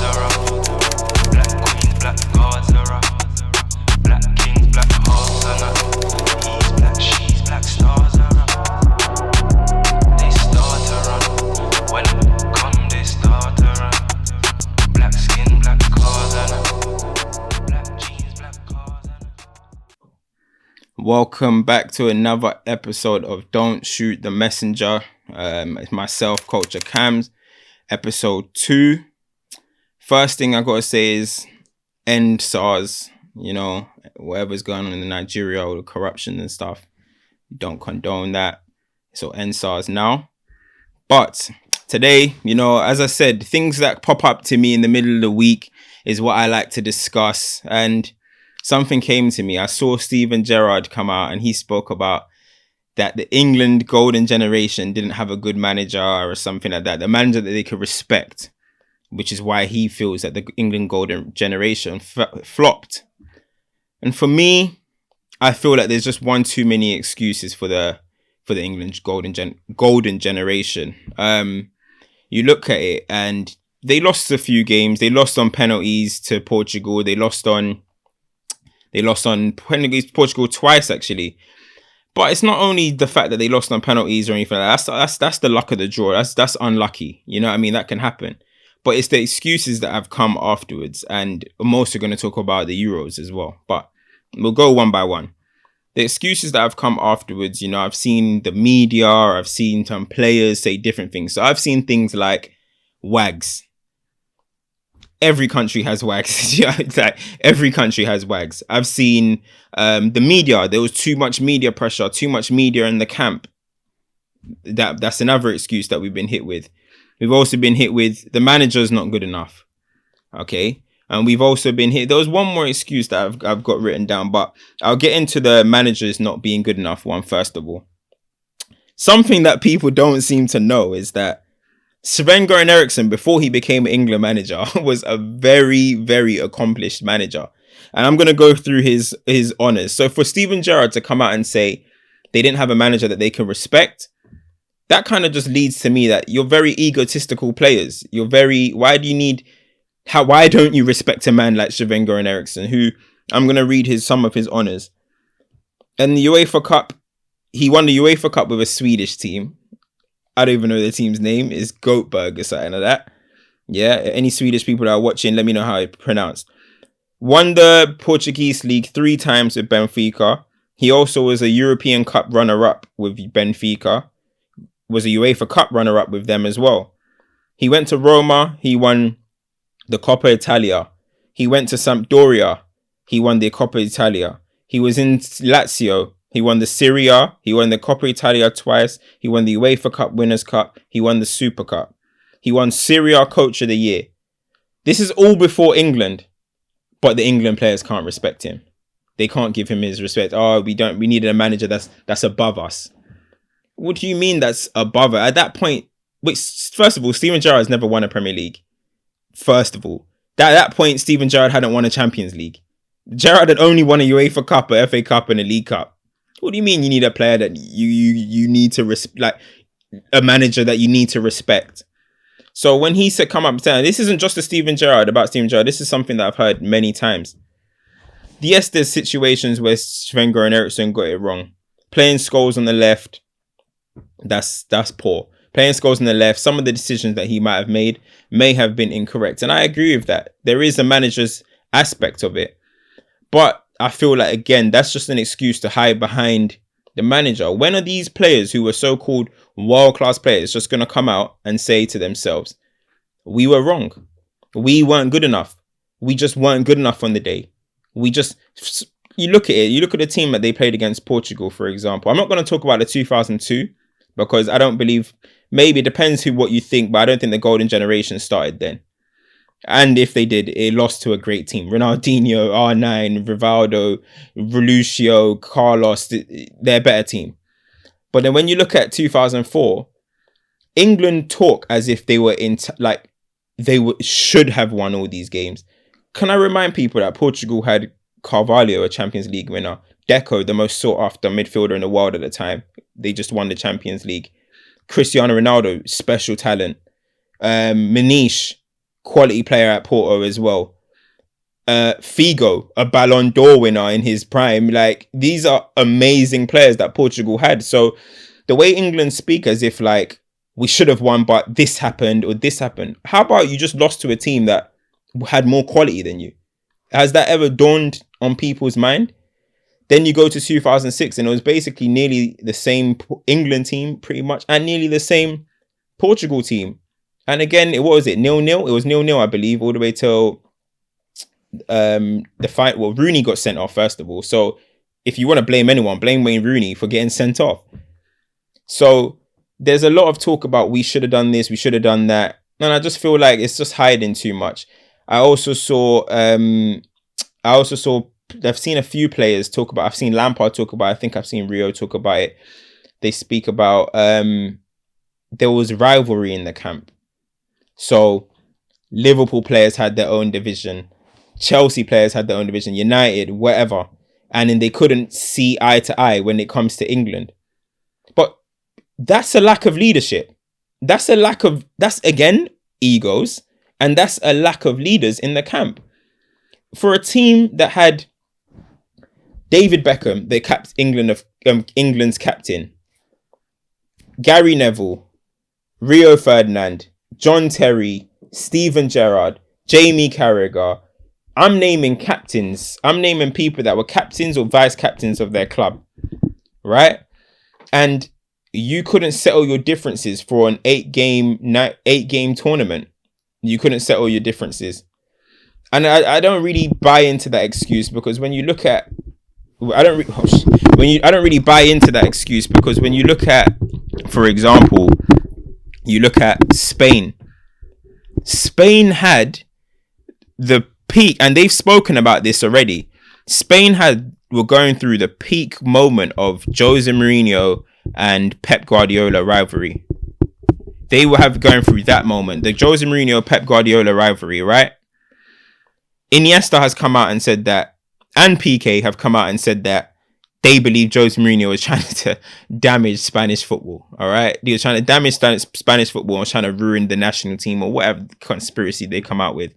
are up. Black queens, black guards are up. Black kings, black hearts are up. He's black, she's black, stars are up. They start to run. When come, they start to run. Black skin, black cars are up. Black jeans, black cars are up. Welcome back to another episode of Don't Shoot the Messenger. It's myself, Culturecams, episode 2. First thing I gotta say is end SARS. You know, whatever's going on in Nigeria, all the corruption and stuff. Don't condone that. So end SARS now. But today, you know, as I said, things that pop up to me in the middle of the week is what I like to discuss. And something came to me. I saw Steven Gerrard come out and he spoke about that the England golden generation didn't have a good manager or something like that. The manager that they could respect, which is why he feels that the England golden generation flopped. And for me, I feel like there's just one too many excuses for the England golden generation. You look at it and they lost a few games. They lost on penalties to Portugal. They lost on penalties to Portugal twice, actually. But it's not only the fact that they lost on penalties or anything like that. That's the luck of the draw. That's unlucky. You know what I mean? That can happen. But it's the excuses that have come afterwards. And I'm also going to talk about the Euros as well. But we'll go one by one. The excuses that have come afterwards, you know, I've seen the media, or I've seen some players say different things. So I've seen things like wags. Every country has wags. Every country has wags. I've seen the media. There was too much media pressure, too much media in the camp. That's another excuse that we've been hit with. We've also been hit with the manager's not good enough. Okay. And we've also been hit. There was one more excuse that I've got written down, but I'll get into the managers not being good enough one first of all. Something that people don't seem to know is that Sven-Göran Eriksson, before he became an England manager, was a very, very accomplished manager. And I'm going to go through his honours. So for Steven Gerrard to come out and say they didn't have a manager that they can respect, that kind of just leads to me that you're very egotistical players. Why don't you respect a man like Sven-Göran Eriksson, who I'm going to read some of his honours. And the UEFA Cup, he won the UEFA Cup with a Swedish team. I don't even know the team's name. It's Göteborg or something like that. Yeah, any Swedish people that are watching, let me know how it's pronounced. Won the Portuguese league 3 times with Benfica. He also was a European Cup runner-up with Benfica. Was a UEFA Cup runner-up with them as well. He went to Roma. He won the Coppa Italia. He went to Sampdoria. He won the Coppa Italia. He was in Lazio. He won the Serie A. He won the Coppa Italia twice. He won the UEFA Cup Winners' Cup. He won the Super Cup. He won Serie A Coach of the Year. This is all before England, but the England players can't respect him. They can't give him his respect. Oh, we needed a manager that's above us. What do you mean that's above it? At that point, first of all, Steven Gerrard has never won a Premier League. First of all, at that point, Steven Gerrard hadn't won a Champions League. Gerrard had only won a UEFA Cup, a FA Cup, and a League Cup. What do you mean you need a player that you need to like a manager that you need to respect? So when he said come up and say, this isn't just about Steven Gerrard. This is something that I've heard many times. Yes, there's situations where Sven-Göran Eriksson got it wrong. Playing Scholes on the left, that's poor. Playing Scholes on the left, some of the decisions that he might have made may have been incorrect. And I agree with that. There is a manager's aspect of it. But I feel like, again, that's just an excuse to hide behind the manager. When are these players who were so-called world-class players just going to come out and say to themselves, we were wrong. We weren't good enough. We just weren't good enough on the day. You look at it. You look at the team that they played against Portugal, for example. I'm not going to talk about the 2002 because I don't believe, maybe it depends what you think, but I don't think the golden generation started then. And if they did, it lost to a great team. Ronaldinho, R9, Rivaldo, Lucio, Carlos, they're a better team. But then when you look at 2004, England talk as if they were should have won all these games. Can I remind people that Portugal had Carvalho, a Champions League winner, Deco, the most sought after midfielder in the world at the time. They just won the Champions League. Cristiano Ronaldo, special talent. Maniche, quality player at Porto as well. Figo, a Ballon d'Or winner in his prime. Like, these are amazing players that Portugal had. So the way England speak as if like we should have won, but this happened or this happened. How about you just lost to a team that had more quality than you? Has that ever dawned on people's mind? Then you go to 2006 and it was basically nearly the same England team pretty much and nearly the same Portugal team. And again, what was it? 0-0? It was 0-0, I believe, all the way till the fight. Well, Rooney got sent off first of all. So if you want to blame anyone, blame Wayne Rooney for getting sent off. So there's a lot of talk about we should have done this, we should have done that. And I just feel like it's just hiding too much. I've seen a few players talk about, I've seen Lampard talk about it, I think I've seen Rio talk about it. They speak about there was rivalry in the camp. So Liverpool players had their own division, Chelsea players had their own division, United, whatever. And then they couldn't see eye to eye when it comes to England. But that's a lack of leadership. That's again, egos. And that's a lack of leaders in the camp. For a team that had David Beckham, England's captain, Gary Neville, Rio Ferdinand, John Terry, Steven Gerrard, Jamie Carragher. I'm naming captains. I'm naming people that were captains or vice captains of their club, right? And you couldn't settle your differences for an 8-game tournament. You couldn't settle your differences. And I don't really buy into that excuse because when you look at, I don't really buy into that excuse because when you look at, for example, you look at Spain. Spain had the peak, and they've spoken about this already. Spain were going through the peak moment of Jose Mourinho and Pep Guardiola rivalry. They were going through that moment, the Jose Mourinho Pep Guardiola rivalry, right? Iniesta has come out and said that, and PK have come out and said that they believe Jose Mourinho was trying to damage Spanish football, all right? He was trying to damage Spanish football and trying to ruin the national team or whatever conspiracy they come out with.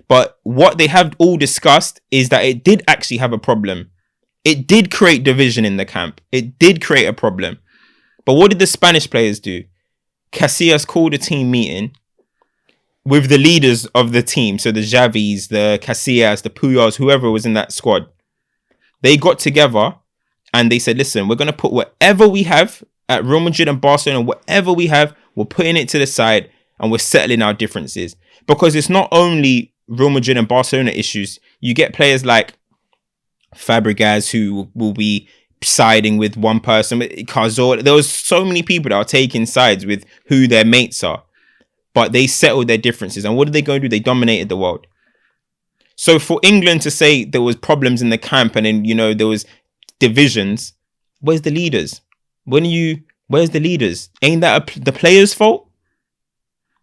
But what they have all discussed is that it did actually have a problem. It did create division in the camp. It did create a problem. But what did the Spanish players do? Casillas called a team meeting with the leaders of the team. So the Xavis, the Casillas, the Puyols, whoever was in that squad. They got together and they said, listen, we're going to put whatever we have at Real Madrid and Barcelona, whatever we have, we're putting it to the side and we're settling our differences. Because it's not only Real Madrid and Barcelona issues. You get players like Fabregas who will be siding with one person. Cazorla. There was so many people that are taking sides with who their mates are. But they settled their differences. And what did they go and do? They dominated the world. So for England to say there was problems in the camp and then, there was divisions, where's the leaders? Where's the leaders? Ain't that the players' fault?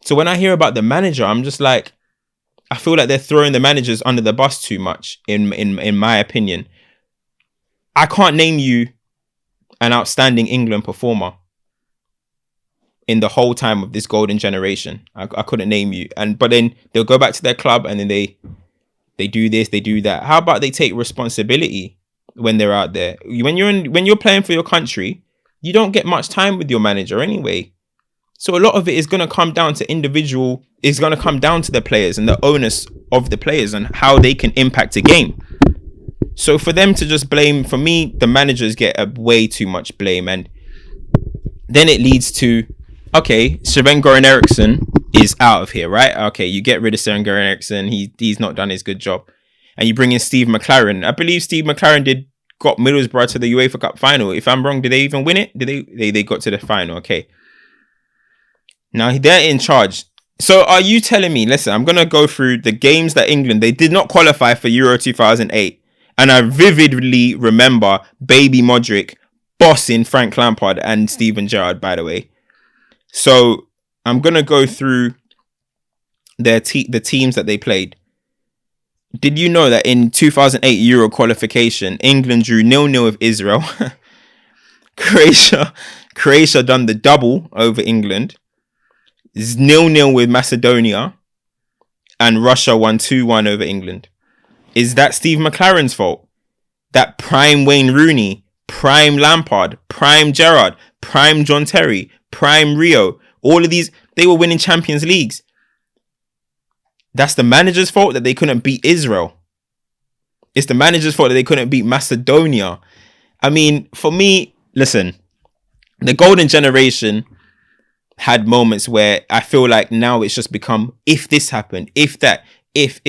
So when I hear about the manager, I'm just like, I feel like they're throwing the managers under the bus too much, in my opinion. I can't name you an outstanding England performer in the whole time of this golden generation. I couldn't name you. But then they'll go back to their club and then they do this, they do that. How about they take responsibility when they're out there? When you're playing for your country, you don't get much time with your manager anyway. So a lot of it is going to come down to it's going to come down to the players and the onus of the players and how they can impact a game. So for them to just blame, for me, the managers get way too much blame. And then it leads to, okay, Sven-Göran Eriksson is out of here, right? Okay, you get rid of Sven-Göran Eriksson. He's not done his good job. And you bring in Steve McLaren. I believe Steve McLaren got Middlesbrough to the UEFA Cup final. If I'm wrong, did they even win it? They got to the final? Okay. Now they're in charge. So are you telling me, listen, I'm going to go through the games that England, they did not qualify for Euro 2008. And I vividly remember baby Modric bossing Frank Lampard and Steven Gerrard, by the way. So I'm going to go through the teams that they played. Did you know that in 2008 Euro qualification, England drew 0-0 with Israel? Croatia done the double over England. 0-0 with Macedonia. and Russia won 2-1 over England. Is that Steve McLaren's fault? That prime Wayne Rooney, prime Lampard, prime Gerrard, prime John Terry, prime Rio, all of these, they were winning Champions Leagues. That's the manager's fault that they couldn't beat Israel. It's the manager's fault that they couldn't beat Macedonia. I mean, for me, listen, the golden generation had moments where I feel like now it's just become, if this happened, if that, if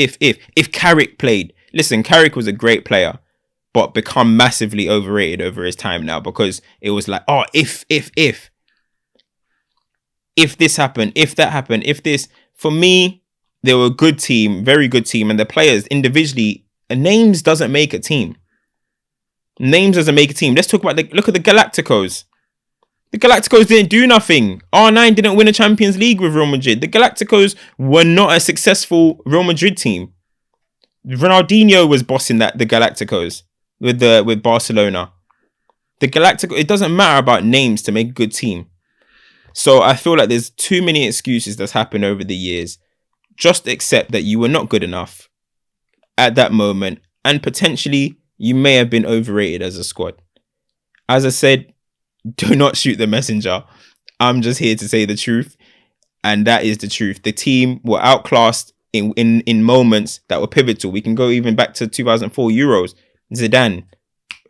Carrick played. Listen, Carrick was a great player, but become massively overrated over his time now, because it was like, oh, if this happened, if that happened, if this. For me, they were a good team, very good team, and the players individually, names doesn't make a team. Names doesn't make a team. Let's talk about look at the Galacticos. The Galacticos didn't do nothing. R9 didn't win a Champions League with Real Madrid. The Galacticos were not a successful Real Madrid team. Ronaldinho was bossing the Galacticos with Barcelona. The Galacticos, it doesn't matter about names to make a good team. So I feel like there's too many excuses that's happened over the years. Just accept that you were not good enough at that moment, and potentially you may have been overrated as a squad. As I said, do not shoot the messenger. I'm just here to say the truth, and that is the truth. The team were outclassed in moments that were pivotal. We can go even back to 2004 Euros. Zidane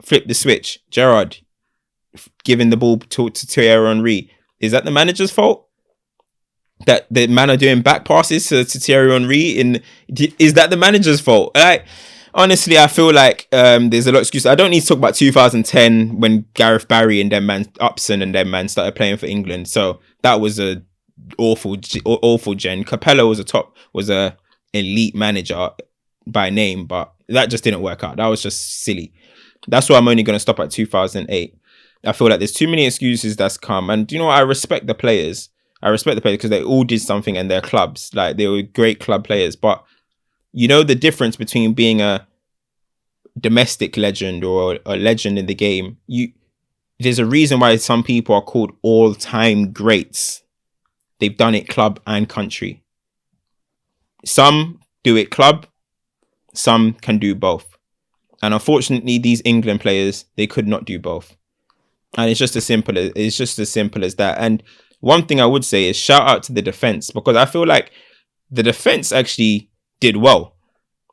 flipped the switch. Gerrard giving the ball to Thierry Henry. Is that the manager's fault? That the man are doing back passes to Thierry Henry? Is that the manager's fault? Honestly, I feel like there's a lot of excuses. I don't need to talk about 2010 when Gareth Barry and them man, Upson and them man started playing for England. So that was a awful gen. Capello was a elite manager by name, but that just didn't work out. That was just silly. That's why I'm only going to stop at 2008. I feel like there's too many excuses that's come. And you know what? I respect the players. Because they all did something in their clubs. Like, they were great club players. But you know the difference between being a domestic legend or a legend in the game? There's a reason why some people are called all-time greats. They've done it club and country. Some do it club. Some can do both. And unfortunately, these England players, they could not do both. And it's just as simple as that. And one thing I would say is shout out to the defense, because I feel like the defense actually did well.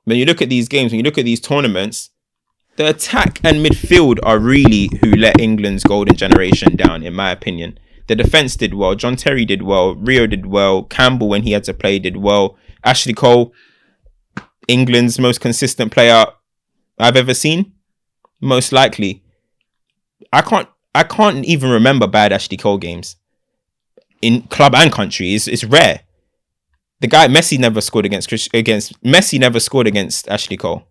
When you look at these games, when you look at these tournaments, the attack and midfield are really who let England's golden generation down, in my opinion. The defense did well. John Terry did well. Rio did well. Campbell, when he had to play, did well. Ashley Cole, England's most consistent player I've ever seen, most likely. I can't even remember bad Ashley Cole games in club and country. It's rare. The guy Messi never scored against Ashley Cole.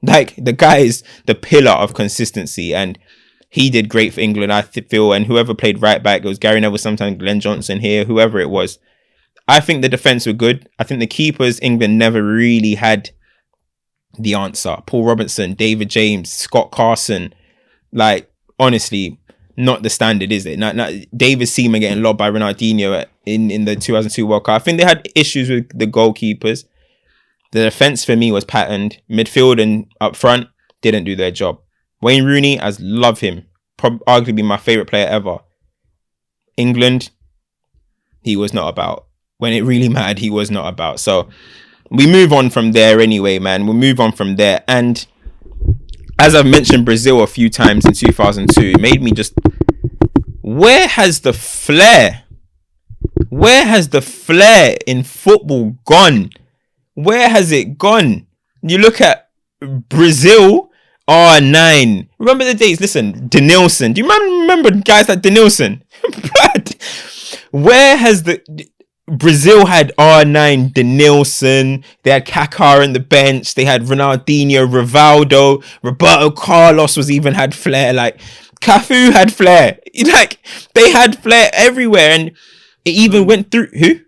Like, the guy is the pillar of consistency, and he did great for England, I feel. And whoever played right back, it was Gary Neville, sometimes Glenn Johnson here, whoever it was. I think the defense were good. I think the keepers, England never really had the answer. Paul Robinson, David James, Scott Carson. Like, honestly, not the standard, is it? Not David Seaman getting lobbed by Ronaldinho in the 2002 World Cup. I think they had issues with the goalkeepers. The defense for me was patterned. Midfield and up front didn't do their job. Wayne Rooney, I love him. Arguably my favourite player ever. England, he was not about. When it really mattered, he was not about. So we move on from there anyway, man. We'll move on from there. And as I've mentioned Brazil a few times in 2002, it made me just... Where has the flair? Where has the flair in football gone? Where has it gone? You look at Brazil, R9. Remember the days? Listen, Denilson. Do you remember guys like Denilson? Where has Brazil had R9, Denilson. They had Kaká on the bench. They had Ronaldinho, Rivaldo. Roberto Carlos had flair. Like, Cafu had flair. Like, they had flair everywhere. And it even went through... Who?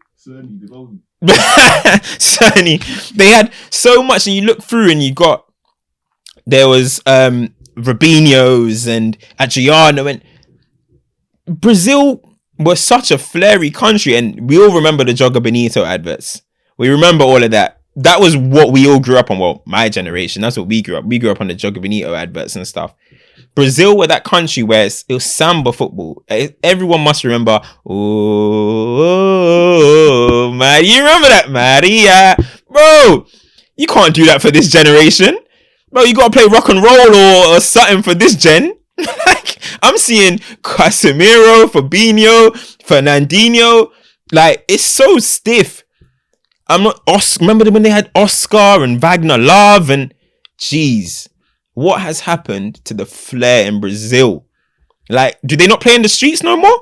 Cerny. They had so much, and you look through and there was Robinhos and Adriano, and Brazil was such a flary country. And we all remember the Joga Bonito adverts. We remember all of that. that was what we all grew up on. Well, my generation, that's what we grew up. We grew up on the Jogo Bonito adverts and stuff. Brazil were that country where it was samba football. Everyone must remember. Oh, Maria, you remember that, Maria? Bro, you can't do that for this generation. Bro, you gotta play rock and roll or something for this gen. Like, I'm seeing Casemiro, Fabinho, Fernandinho. Like, it's so stiff. I'm not. Remember when they had Oscar and Wagner Love and jeez, what has happened to the flair in Brazil? Like, do they not play in the streets no more?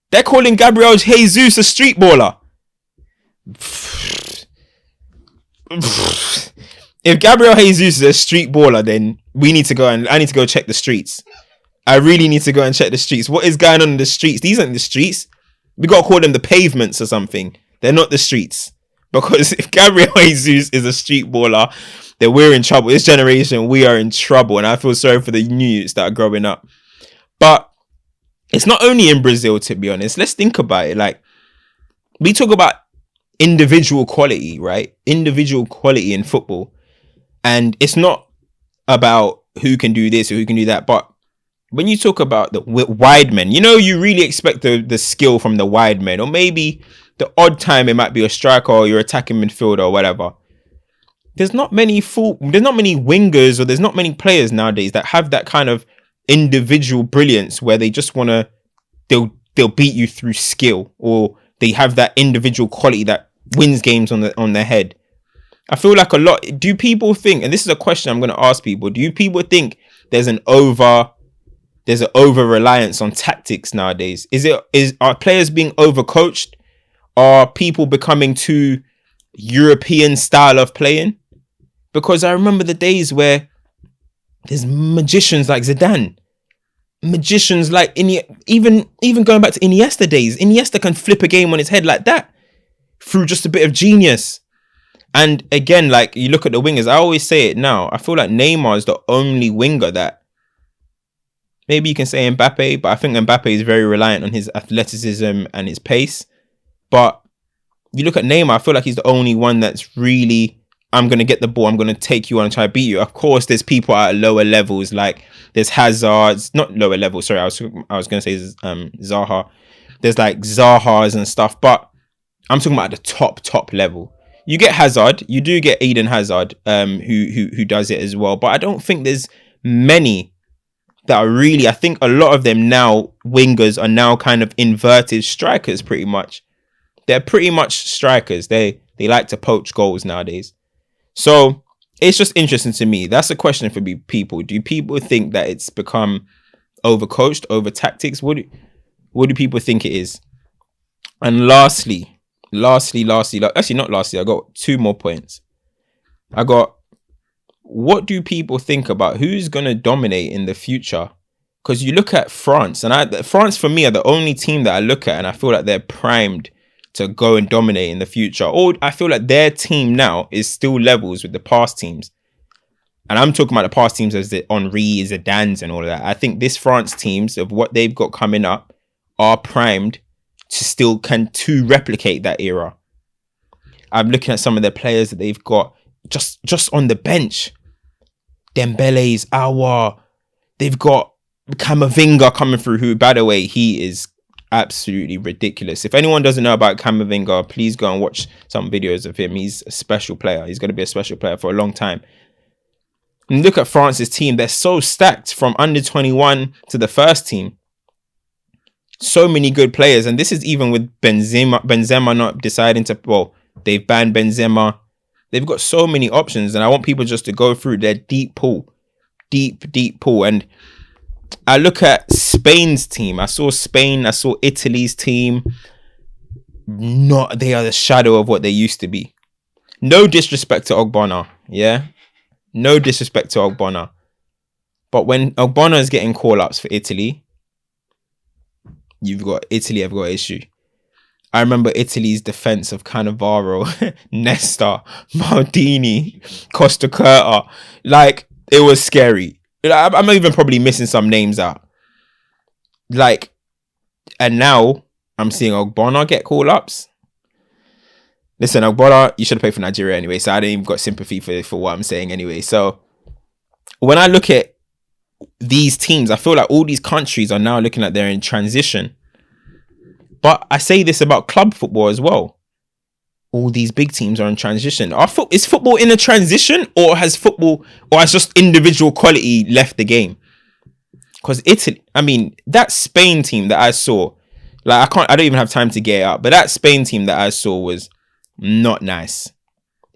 They're calling Gabriel Jesus a street baller. If Gabriel Jesus is a street baller, then we need to go and I need to go check the streets. I really need to go and check the streets. What is going on in the streets? These aren't the streets. We gotta call them the pavements or something. They're not the streets. Because if Gabriel Jesus is a street baller, then we're in trouble. This generation, we are in trouble. And I feel sorry for the new youths that are growing up. But it's not only in Brazil, to be honest. Let's think about it. Like, we talk about individual quality, right? Individual quality in football. And it's not about who can do this or who can do that. But when you talk about the wide men, you know, you really expect the skill from the wide men. Or maybe the odd time it might be a striker or your attacking midfielder or whatever. There's not many wingers or there's not many players nowadays that have that kind of individual brilliance where they just want to, they'll beat you through skill, or they have that individual quality that wins games on their head. I feel like a lot, do people think, and this is a question I'm going to ask people, do people think there's an over reliance on tactics nowadays? Are players being overcoached? Are people becoming too European style of playing? Because I remember the days where there's magicians like Zidane, magicians like even going back to Iniesta days. Iniesta can flip a game on his head like that through just a bit of genius. And again, like, you look at the wingers, I always say it now, I feel like Neymar is the only winger that, maybe you can say Mbappe, but I think Mbappe is very reliant on his athleticism and his pace. But you look at Neymar, I feel like he's the only one that's really, I'm going to get the ball, I'm going to take you on and try to beat you. Of course, there's people at lower levels, like there's Hazards, not lower levels, sorry, I was going to say Zaha. There's like Zahas and stuff, but I'm talking about the top level. You get Hazard, you do get Eden Hazard, who does it as well, but I don't think there's many that are really, I think a lot of them now, wingers, are now kind of inverted strikers pretty much. They're pretty much strikers. They like to poach goals nowadays. So it's just interesting to me. That's a question for people. Do people think that it's become overcoached, over tactics? What do people think it is? And lastly, actually not lastly, I got 2 more points. What do people think about who's going to dominate in the future? Because you look at France, and France for me are the only team that I look at and I feel like they're primed to go and dominate in the future. Or I feel like their team now is still levels with the past teams. And I'm talking about the past teams as the Henry, Zidane's and all of that. I think this France teams, of what they've got coming up, are primed to replicate that era. I'm looking at some of the players that they've got just on the bench. Dembele's, Aouar. They've got Camavinga coming through, who, by the way, he is absolutely ridiculous. If anyone doesn't know about Camavinga, please go and watch some videos of him. He's a special player. He's going to be a special player for a long time. And look at France's team. They're so stacked from under 21 to the first team. So many good players. And this is even with Benzema not deciding to, well, they've banned Benzema. They've got so many options. And I want people just to go through their deep pool. Deep pool. And I look at Spain's team. I saw Spain. I saw Italy's team. They are the shadow of what they used to be. No disrespect to Ogbonna. Yeah? No disrespect to Ogbonna. But when Ogbonna is getting call-ups for Italy, Italy have got an issue. I remember Italy's defense of Cannavaro, Nesta, Maldini, Costa Curta. Like, it was scary. I'm even probably missing some names out. Like, and now I'm seeing Ogbonna get call-ups. Listen, Agbora, you should have played for Nigeria anyway, so I didn't even got sympathy for what I'm saying anyway. So when I look at these teams, I feel like all these countries are now looking like they're in transition. But I say this about club football as well. All these big teams are in transition. Is football in a transition, or has just individual quality left the game? Because Italy, I mean, that Spain team that I saw, like I don't even have time to get it up, but that Spain team that I saw was not nice.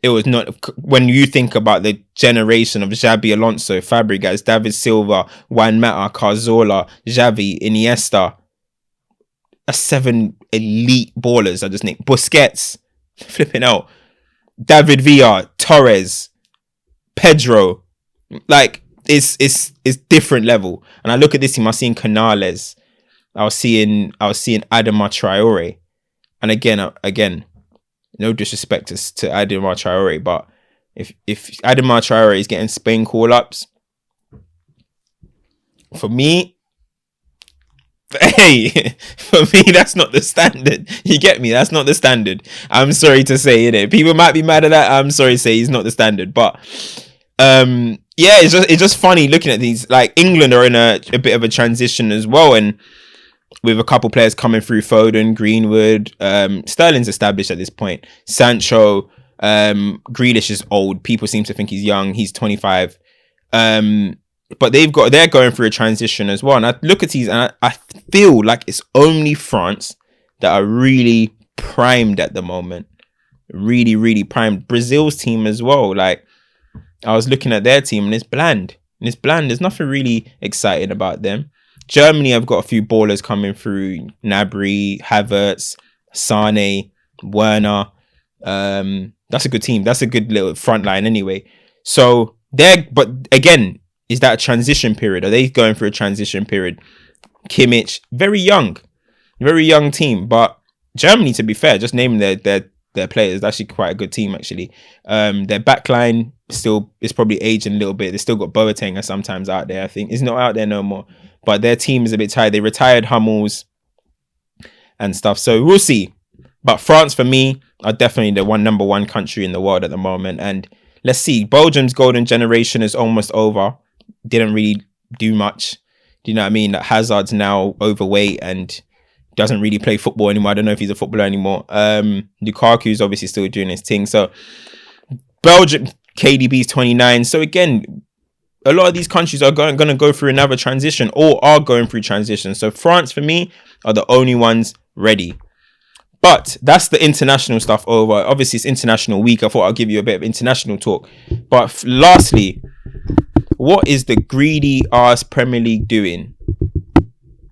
It was not, when you think about the generation of Xabi Alonso, Fabregas, David Silva, Juan Mata, Cazorla, Xavi, Iniesta, 7 elite ballers. I just named Busquets, flipping out, David Villa, Torres, Pedro. Like, it's different level. And I look at this team, I was seeing Canales, I was seeing Adama Traore. And again, no disrespect to Adama Traore, but if Adama Traore is getting Spain call-ups, for me, that's not the standard. You get me? That's not the standard. I'm sorry to say, innit? People might be mad at that. I'm sorry to say he's not the standard. But yeah, it's just funny looking at these. Like, England are in a bit of a transition as well, and with a couple players coming through, Foden, Greenwood, Sterling's established at this point. Sancho, Grealish is old. People seem to think he's young. He's 25. But they're going through a transition as well. And I look at these and I feel like it's only France that are really primed at the moment. Really, really primed. Brazil's team as well. Like, I was looking at their team and it's bland. There's nothing really exciting about them. Germany, I've got a few ballers coming through. Gnabry, Havertz, Sane, Werner. That's a good team. That's a good little front line anyway. So but again, is that a transition period? Are they going through a transition period? Kimmich, very young team. But Germany, to be fair, just naming their players, is actually quite a good team actually. Their backline still is probably aging a little bit. They still got Boateng sometimes out there. I think he's not out there no more. But their team is a bit tired. They retired Hummels and stuff. So we'll see. But France, for me, are definitely the number one country in the world at the moment. And let's see. Belgium's golden generation is almost over. Didn't really do much. Do you know what I mean? Like, Hazard's now overweight and doesn't really play football anymore. I don't know if he's a footballer anymore. Lukaku's obviously still doing his thing. So Belgium, KDB's 29. So again, a lot of these countries are going to go through another transition or are going through transition. So France, for me, are the only ones ready. But that's the international stuff over. Obviously, it's international week. I thought I'll give you a bit of international talk. But lastly, what is the greedy ass Premier League doing?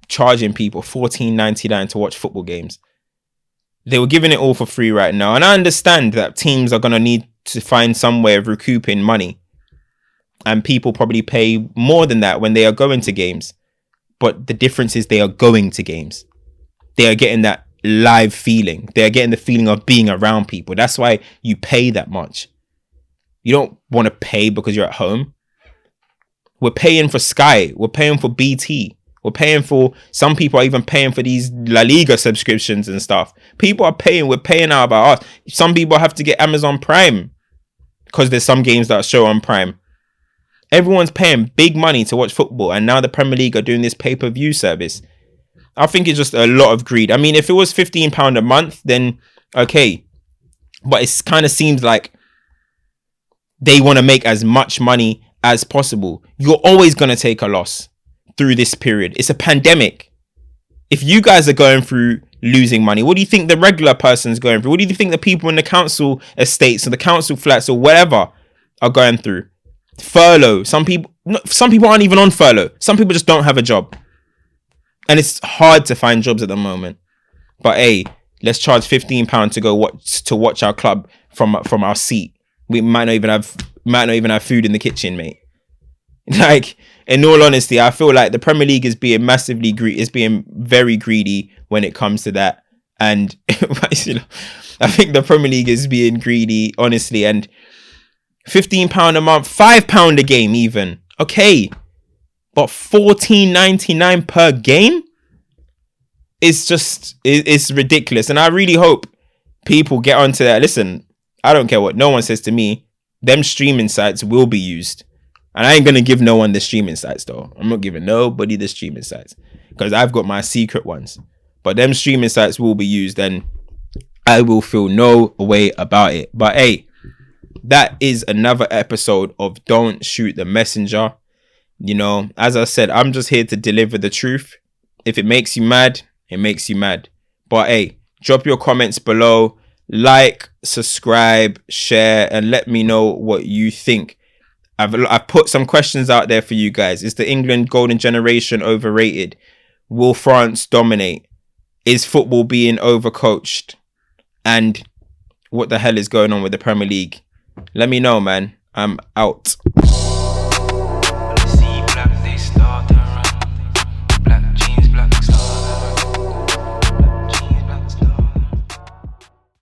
Charging people $14.99 to watch football games. They were giving it all for free right now. And I understand that teams are going to need to find some way of recouping money. And people probably pay more than that when they are going to games. But the difference is they are going to games. They are getting that live feeling. They are getting the feeling of being around people. That's why you pay that much. You don't want to pay because you're at home. We're paying for Sky. We're paying for BT. We're paying for, some people are even paying for these La Liga subscriptions and stuff. People are paying. We're paying out about us. Some people have to get Amazon Prime because there's some games that show on Prime. Everyone's paying big money to watch football, and now the Premier League are doing this pay-per-view service. I think it's just a lot of greed. I mean, if it was £15 a month, then okay. But it kind of seems like they want to make as much money as possible. You're always going to take a loss through this period. It's a pandemic. If you guys are going through losing money, what do you think the regular person's going through? What do you think the people in the council estates or the council flats or whatever are going through? Furlough. Some people aren't even on furlough. Some people just don't have a job. And it's hard to find jobs at the moment. But hey, let's charge £15 to watch our club from our seat. We might not even have food in the kitchen, mate. Like, in all honesty, I feel like the Premier League is being massively being very greedy when it comes to that. And I think the Premier League is being greedy, honestly. And £15 a month, £5 a game even. Okay. But $14.99 per game? It's ridiculous. And I really hope people get onto that. Listen, I don't care what no one says to me. Them streaming sites will be used. And I ain't going to give no one the streaming sites, though. I'm not giving nobody the streaming sites. Because I've got my secret ones. But them streaming sites will be used. And I will feel no way about it. But hey, that is another episode of Don't Shoot the Messenger. You know, as I said, I'm just here to deliver the truth. If it makes you mad, it makes you mad. But hey, drop your comments below. Like, subscribe, share, and let me know what you think. I've put some questions out there for you guys. Is the England golden generation overrated? Will France dominate? Is football being overcoached? And what the hell is going on with the Premier League? Let me know, man. I'm out.